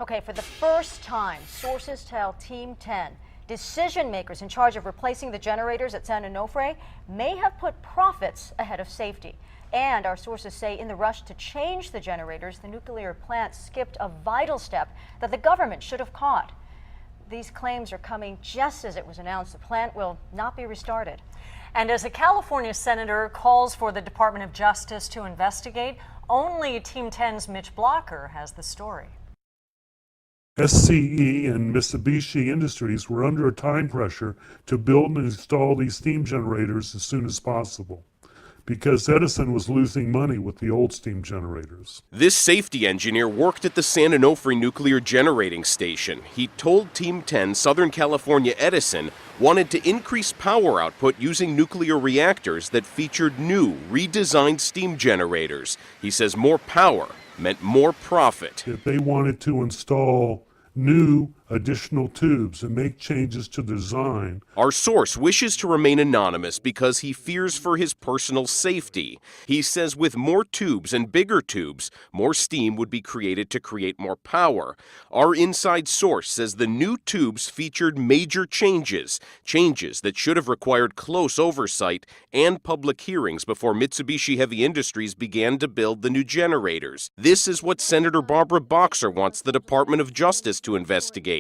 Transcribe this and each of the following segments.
Okay, for the first time, sources tell Team 10 decision makers in charge of replacing the generators at San Onofre may have put profits ahead of safety. And our sources say in the rush to change the generators, the nuclear plant skipped a vital step that the government should have caught. These claims are coming just as it was announced the plant will not be restarted. And as a California senator calls for the Department of Justice to investigate, only Team 10's Mitch Blocker has the story. SCE and Mitsubishi Industries were under a time pressure to build and install these steam generators as soon as possible, because Edison was losing money with the old steam generators. This safety engineer worked at the San Onofre nuclear generating station. He told Team 10 Southern California Edison wanted to increase power output using nuclear reactors that featured new, redesigned steam generators. He says more power meant more profit. If they wanted to install new additional tubes and make changes to the design. Our source wishes to remain anonymous because he fears for his personal safety. He says with more tubes and bigger tubes, more steam would be created to create more power. Our inside source says the new tubes featured major changes that should have required close oversight and public hearings before Mitsubishi Heavy Industries began to build the new generators. This is what Senator Barbara Boxer wants the Department of Justice to investigate.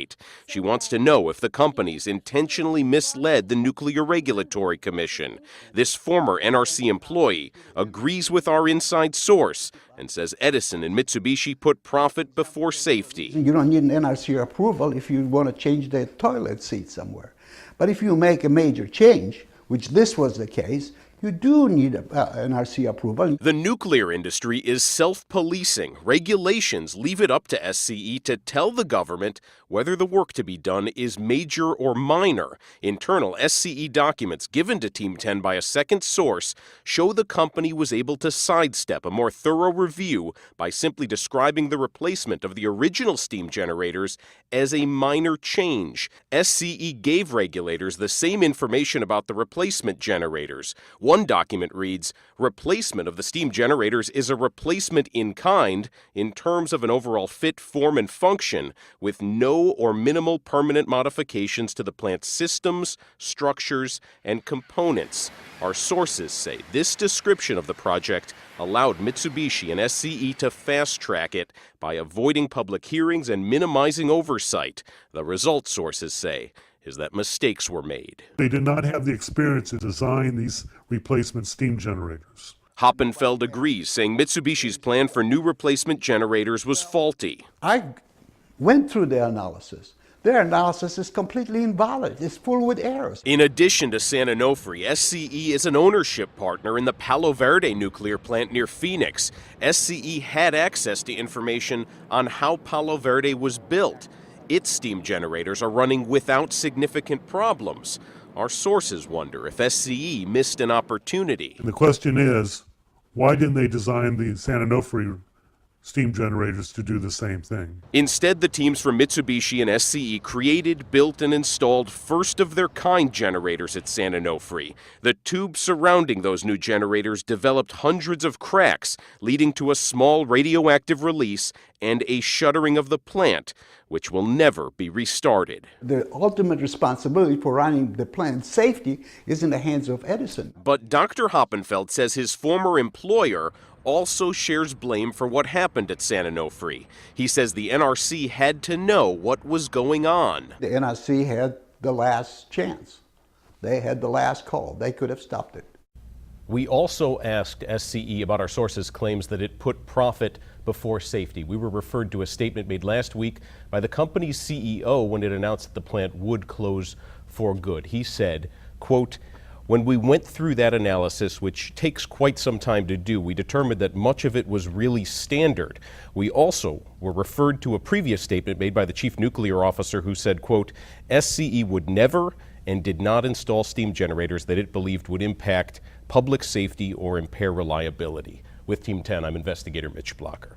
She wants to know if the companies intentionally misled the Nuclear Regulatory Commission. This former NRC employee agrees with our inside source and says Edison and Mitsubishi put profit before safety. You don't need an NRC approval if you want to change the toilet seat somewhere. But if you make a major change, which this was the case, you do need NRC approval. The nuclear industry is self-policing. Regulations leave it up to SCE to tell the government whether the work to be done is major or minor. Internal SCE documents given to Team 10 by a second source show the company was able to sidestep a more thorough review by simply describing the replacement of the original steam generators as a minor change. SCE gave regulators the same information about the replacement generators. One document reads, replacement of the steam generators is a replacement in kind in terms of an overall fit, form, and function with no or minimal permanent modifications to the plant's systems, structures, and components. Our sources say this description of the project allowed Mitsubishi and SCE to fast-track it by avoiding public hearings and minimizing oversight. The result, sources say, is that mistakes were made. They did not have the experience to design these replacement steam generators. Hoppenfeld agrees, saying Mitsubishi's plan for new replacement generators was faulty. I went through their analysis. Their analysis is completely invalid. It's full with errors. In addition to San Onofre, SCE is an ownership partner in the Palo Verde nuclear plant near Phoenix. SCE had access to information on how Palo Verde was built. Its steam generators are running without significant problems. Our sources wonder if SCE missed an opportunity. And the question is, why didn't they design the San Onofre steam generators to do the same thing? Instead, the teams from Mitsubishi and SCE created, built, and installed first-of-their-kind generators at San Onofre. The tubes surrounding those new generators developed hundreds of cracks, leading to a small radioactive release and a shuttering of the plant, which will never be restarted. The ultimate responsibility for running the plant safety is in the hands of Edison. But Dr. Hoppenfeld says his former employer also shares blame for what happened at San Onofre. He says the NRC had to know what was going on. The NRC had the last chance. They had the last call. They could have stopped it. We also asked SCE about our sources' claims that it put profit before safety. We were referred to a statement made last week by the company's CEO when it announced that the plant would close for good. He said, quote, when we went through that analysis, which takes quite some time to do, we determined that much of it was really standard. We also were referred to a previous statement made by the chief nuclear officer who said, quote, SCE would never and did not install steam generators that it believed would impact public safety or impair reliability. With Team 10, I'm investigator Mitch Blocker.